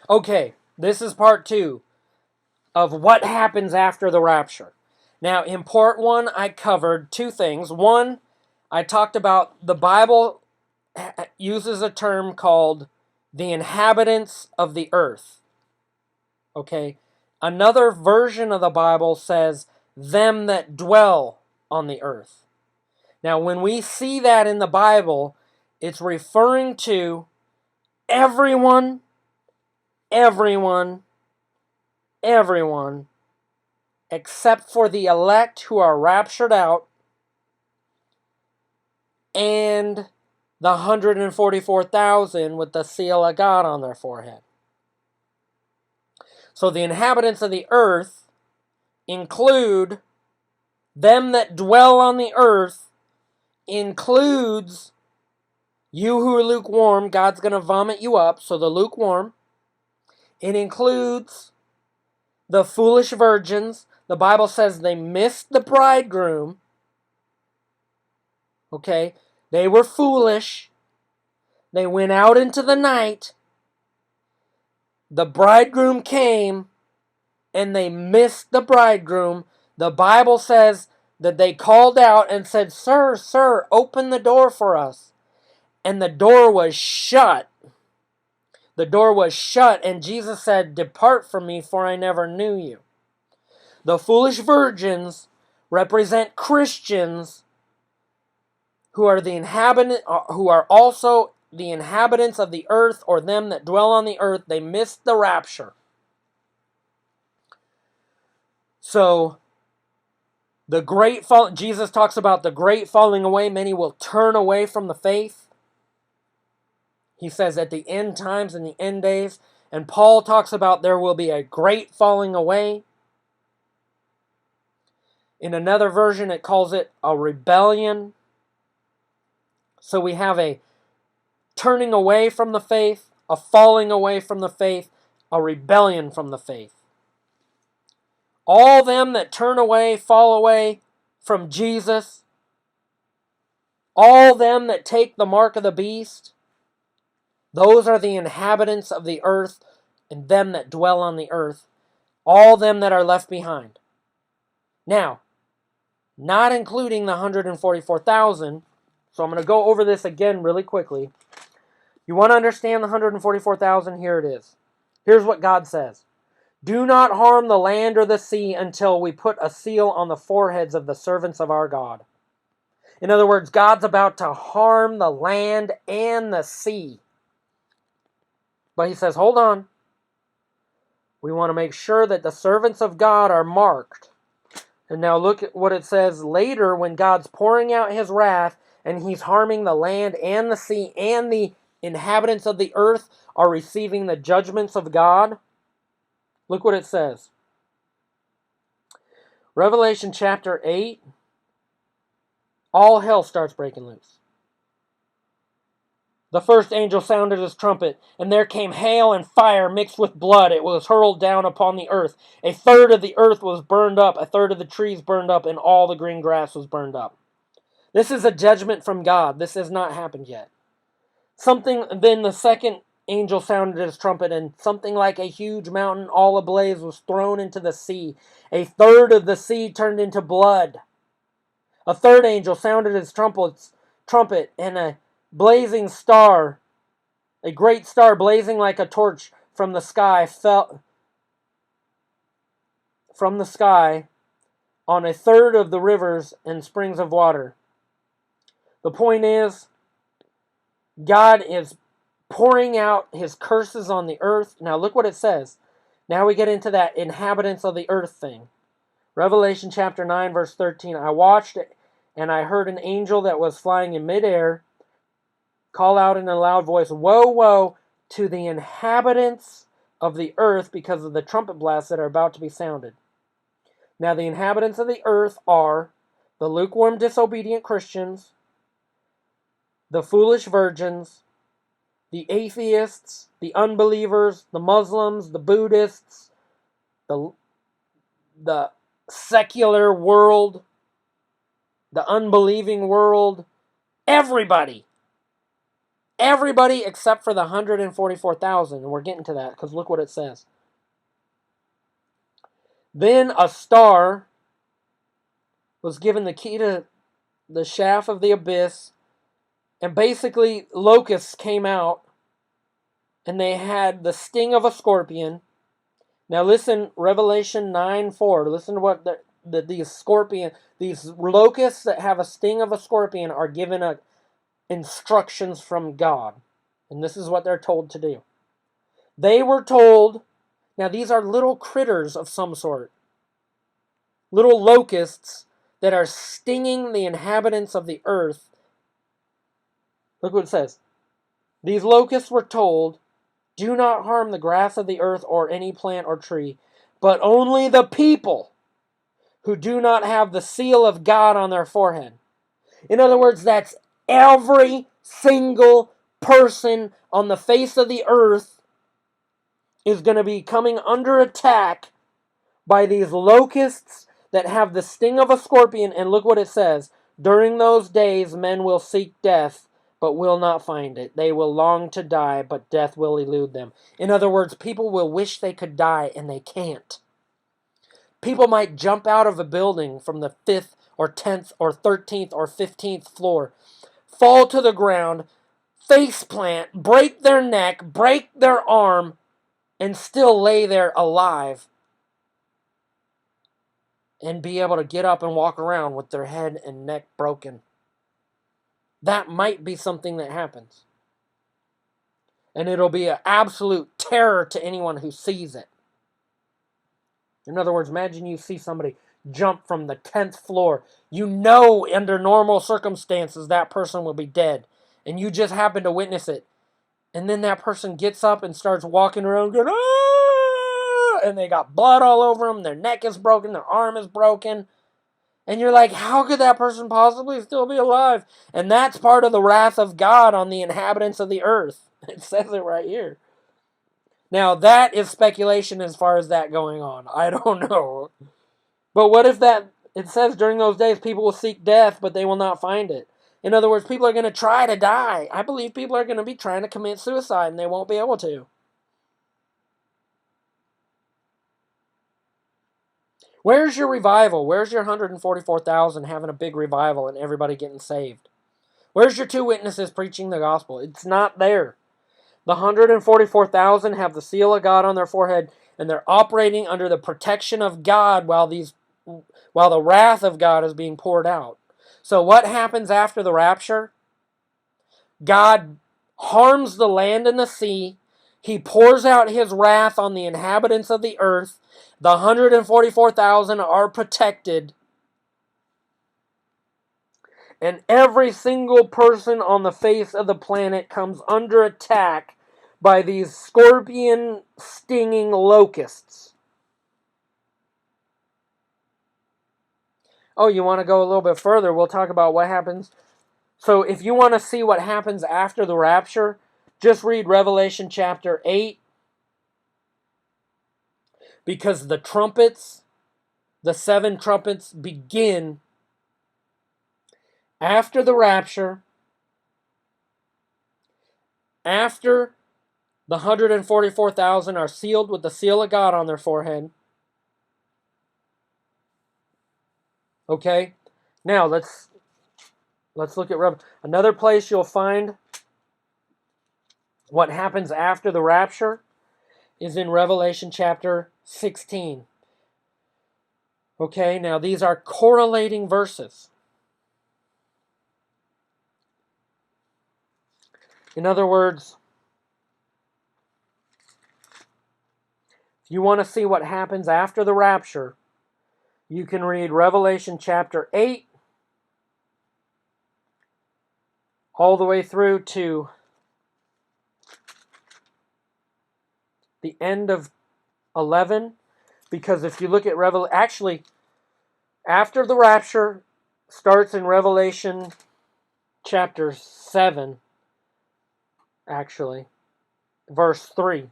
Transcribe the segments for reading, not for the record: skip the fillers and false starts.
Okay, this is part 2 of what happens after the rapture. Now, in part 1, I covered 2 things. One, I talked about the Bible uses a term called the inhabitants of the earth. Okay? Another version of the Bible says them that dwell on the earth. Now, when we see that in the Bible, it's referring to everyone, everyone, everyone, except for the elect who are raptured out and the 144,000 with the seal of God on their forehead. So the inhabitants of the earth include them that dwell on the earth, includes you who are lukewarm. God's going to vomit you up, so the lukewarm. It includes the foolish virgins. The Bible says they missed the bridegroom. Okay? They were foolish. They went out into the night. The bridegroom came, and they missed the bridegroom. The Bible says that they called out and said, "Sir, sir, open the door for us." And the door was shut. The door was shut, and Jesus said, "Depart from me, for I never knew you." The foolish virgins represent Christians who are who are also the inhabitants of the earth, or them that dwell on the earth. They missed the rapture. So Jesus talks about the great falling away. Many will turn away from the faith. He says at the end times and the end days. And Paul talks about there will be a great falling away. In another version, it calls it a rebellion. So we have a turning away from the faith, a falling away from the faith, a rebellion from the faith. All them that turn away, fall away from Jesus, all them that take the mark of the beast, those are the inhabitants of the earth and them that dwell on the earth, all them that are left behind. Now, not including the 144,000, so I'm going to go over this again really quickly. You want to understand the 144,000? Here it is. Here's what God says. Do not harm the land or the sea until we put a seal on the foreheads of the servants of our God. In other words, God's about to harm the land and the sea. But he says, hold on. We want to make sure that the servants of God are marked. And now look at what it says later when God's pouring out his wrath and he's harming the land and the sea, and the inhabitants of the earth are receiving the judgments of God. Look what it says. Revelation chapter 8. All hell starts breaking loose. The first angel sounded his trumpet, and there came hail and fire mixed with blood. It was hurled down upon the earth. A third of the earth was burned up, a third of the trees burned up, and all the green grass was burned up. This is a judgment from God. This has not happened yet. Then the second angel sounded his trumpet, and something like a huge mountain all ablaze was thrown into the sea. A third of the sea turned into blood. A third angel sounded his trumpet, and a blazing star, a great star blazing like a torch from the sky, fell from the sky on a third of the rivers and springs of water. The point is, God is pouring out his curses on the earth. Now look what it says. Now we get into that inhabitants of the earth thing. Revelation chapter 9 verse 13. I watched it, and I heard an angel that was flying in midair call out in a loud voice, "Woe, woe to the inhabitants of the earth because of the trumpet blasts that are about to be sounded." Now the inhabitants of the earth are the lukewarm, disobedient Christians, the foolish virgins, the atheists, the unbelievers, the Muslims, the Buddhists, the secular world, the unbelieving world, everybody. Everybody except for the 144,000. And we're getting to that because look what it says. Then a star was given the key to the shaft of the abyss. And basically, locusts came out. And they had the sting of a scorpion. Now listen, Revelation 9:4. Listen to what these locusts that have a sting of a scorpion are given instructions from God. And this is what they're told to do. They were told, now these are little critters of some sort. Little locusts that are stinging the inhabitants of the earth. Look what it says. These locusts were told, do not harm the grass of the earth or any plant or tree, but only the people who do not have the seal of God on their forehead. In other words, that's every single person on the face of the earth is going to be coming under attack by these locusts that have the sting of a scorpion. And look what it says. During those days, men will seek death, but will not find it. They will long to die, but death will elude them. In other words, people will wish they could die, and they can't. People might jump out of a building from the 5th or 10th or 13th or 15th floor, fall to the ground, face plant, break their neck, break their arm, and still lay there alive and be able to get up and walk around with their head and neck broken. That might be something that happens. And it'll be an absolute terror to anyone who sees it. In other words, imagine you see somebody jump from the 10th floor. You know under normal circumstances that person will be dead. And you just happen to witness it. And then that person gets up and starts walking around going, ah! And they got blood all over them. Their neck is broken. Their arm is broken. And you're like, how could that person possibly still be alive? And that's part of the wrath of God on the inhabitants of the earth. It says it right here. Now, that is speculation as far as that going on. I don't know. But what if that, it says during those days people will seek death, but they will not find it. In other words, people are going to try to die. I believe people are going to be trying to commit suicide, and they won't be able to. Where's your revival? Where's your 144,000 having a big revival and everybody getting saved? Where's your 2 witnesses preaching the gospel? It's not there. The 144,000 have the seal of God on their forehead, and they're operating under the protection of God while the wrath of God is being poured out. So what happens after the rapture? God harms the land and the sea. He pours out his wrath on the inhabitants of the earth. The 144,000 are protected. And every single person on the face of the planet comes under attack by these scorpion stinging locusts. Oh, you want to go a little bit further? We'll talk about what happens. So if you want to see what happens after the rapture, just read Revelation chapter 8. Because the trumpets, the 7 trumpets begin after the rapture, after the 144,000 are sealed with the seal of God on their forehead. Okay? Now, let's look at another place you'll find what happens after the rapture is in Revelation chapter 16. Okay, now these are correlating verses. In other words, if you want to see what happens after the rapture, you can read Revelation chapter 8 all the way through to the end of 11. Because if you look at actually, after the rapture starts in Revelation chapter 7, actually, verse 3,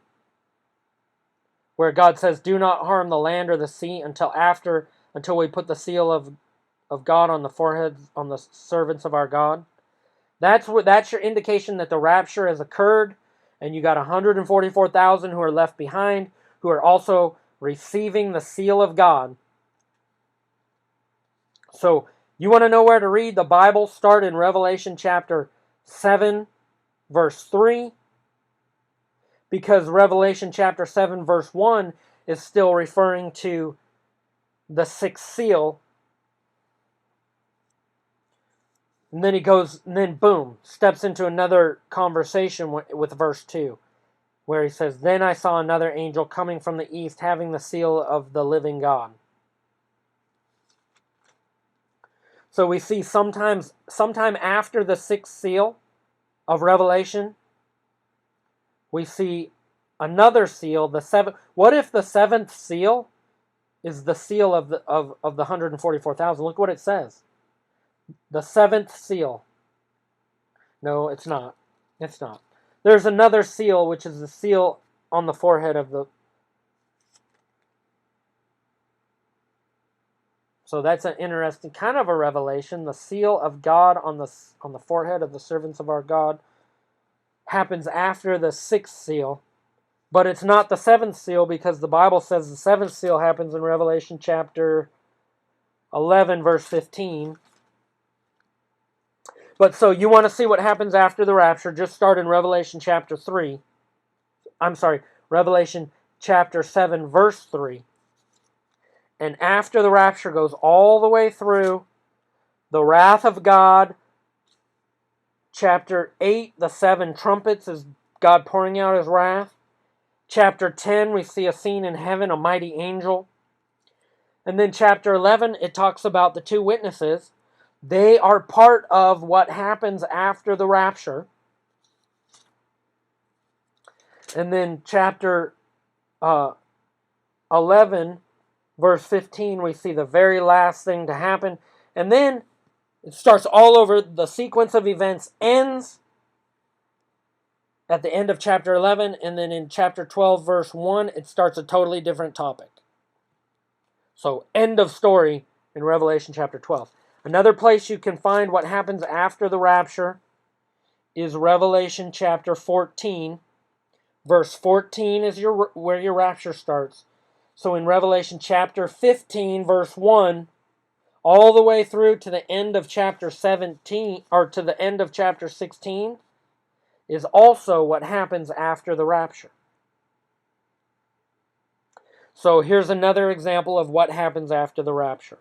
where God says, do not harm the land or the sea until we put the seal of God on the foreheads on the servants of our God. That's your indication that the rapture has occurred, and you got 144,000 who are left behind, who are also receiving the seal of God. So, you want to know where to read the Bible? Start in Revelation chapter 7, verse 3, because Revelation chapter 7, verse 1 is still referring to the sixth seal. And then he goes, and then boom, steps into another conversation with verse 2, where he says, "Then I saw another angel coming from the east, having the seal of the living God." So we see sometime after the sixth seal of Revelation, we see another seal, the seventh. What if the seventh seal is the seal of the 144,000? Look what it says. The seventh seal. No, it's not. It's not. There's another seal, which is the seal on the forehead of the... So that's an interesting kind of a revelation. The seal of God on the forehead of the servants of our God happens after the sixth seal. But it's not the seventh seal, because the Bible says the seventh seal happens in Revelation chapter 11, verse 15. But so you want to see what happens after the rapture, just start in Revelation chapter 3. I'm sorry, Revelation chapter 7, verse 3. And after the rapture goes all the way through the wrath of God. Chapter 8, the seven trumpets, is God pouring out his wrath. Chapter 10, we see a scene in heaven, a mighty angel. And then chapter 11, it talks about the two witnesses. They are part of what happens after the rapture. And then chapter 11, verse 15, we see the very last thing to happen. And then it starts all over. The sequence of events ends at the end of chapter 11. And then in chapter 12, verse 1, it starts a totally different topic. So end of story in Revelation chapter 12. Another place you can find what happens after the rapture is Revelation chapter 14. Verse 14 is where your rapture starts. So in Revelation chapter 15, verse 1, all the way through to the end of chapter 17, or to the end of chapter 16, is also what happens after the rapture. So here's another example of what happens after the rapture.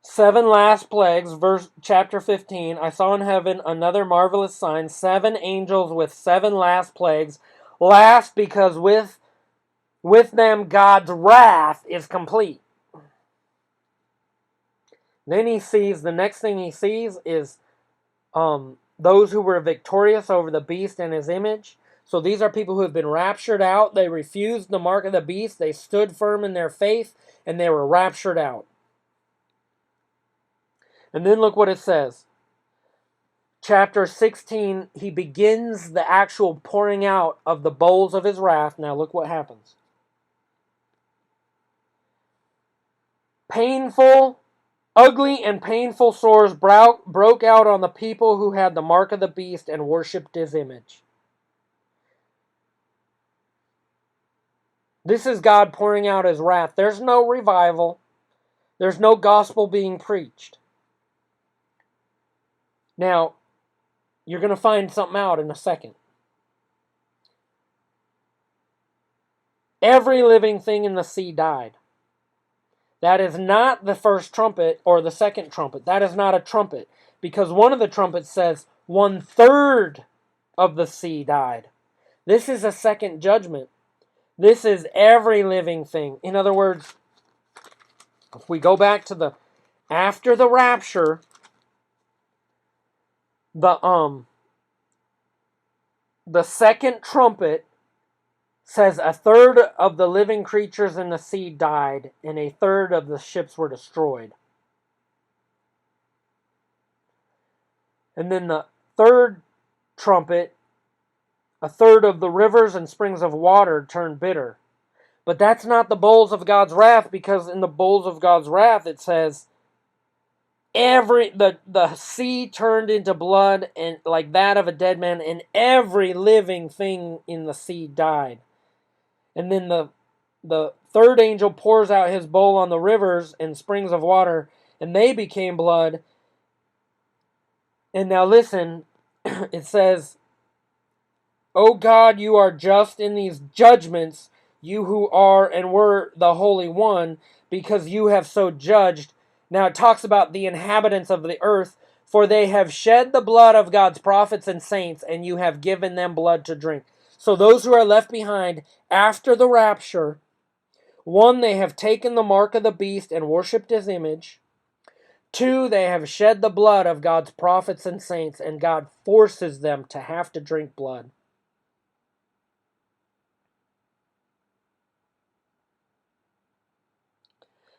Seven last plagues, chapter 15. I saw in heaven another marvelous sign, 7 angels with 7 last plagues. Last because with them God's wrath is complete. Then the next thing he sees is those who were victorious over the beast and his image. So these are people who have been raptured out. They refused the mark of the beast. They stood firm in their faith, and they were raptured out. And then look what it says. Chapter 16, he begins the actual pouring out of the bowls of his wrath. Now look what happens. Ugly and painful sores broke out on the people who had the mark of the beast and worshipped his image. This is God pouring out his wrath. There's no revival. There's no gospel being preached. Now, you're going to find something out in a second. Every living thing in the sea died. That is not the first trumpet or the second trumpet. That is not a trumpet. Because one of the trumpets says 1/3 of the sea died. This is a second judgment. This is every living thing. In other words, if we go back to after the rapture, the second trumpet says 1/3 of the living creatures in the sea died, and 1/3 of the ships were destroyed. And then the third trumpet, 1/3 of the rivers and springs of water turned bitter. But that's not the bowls of God's wrath, because in the bowls of God's wrath it says the sea turned into blood, and like that of a dead man, and every living thing in the sea died. And then the third angel pours out his bowl on the rivers and springs of water, and they became blood. And now listen, it says, "O God, you are just in these judgments, you who are and were the Holy One, because you have so judged." Now it talks about the inhabitants of the earth, "for they have shed the blood of God's prophets and saints, and you have given them blood to drink." So those who are left behind after the rapture, one, they have taken the mark of the beast and worshipped his image. Two, they have shed the blood of God's prophets and saints, and God forces them to have to drink blood.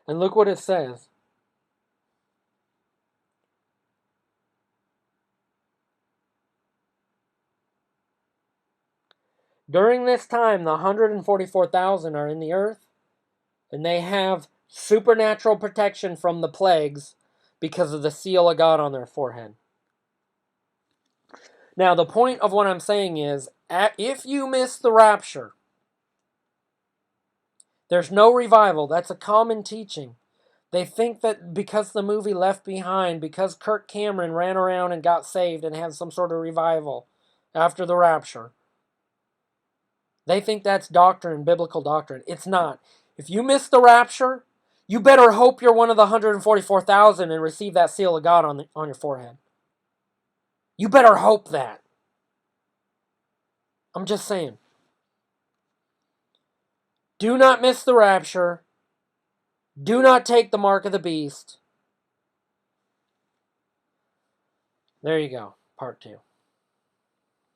And look what it says. During this time, the 144,000 are in the earth, and they have supernatural protection from the plagues because of the seal of God on their forehead. Now, the point of what I'm saying is, if you miss the rapture, there's no revival. That's a common teaching. They think that because the movie Left Behind, because Kirk Cameron ran around and got saved and had some sort of revival after the rapture, they think that's doctrine, biblical doctrine. It's not. If you miss the rapture, you better hope you're one of the 144,000 and receive that seal of God on your forehead. You better hope that. I'm just saying. Do not miss the rapture. Do not take the mark of the beast. There you go. Part 2.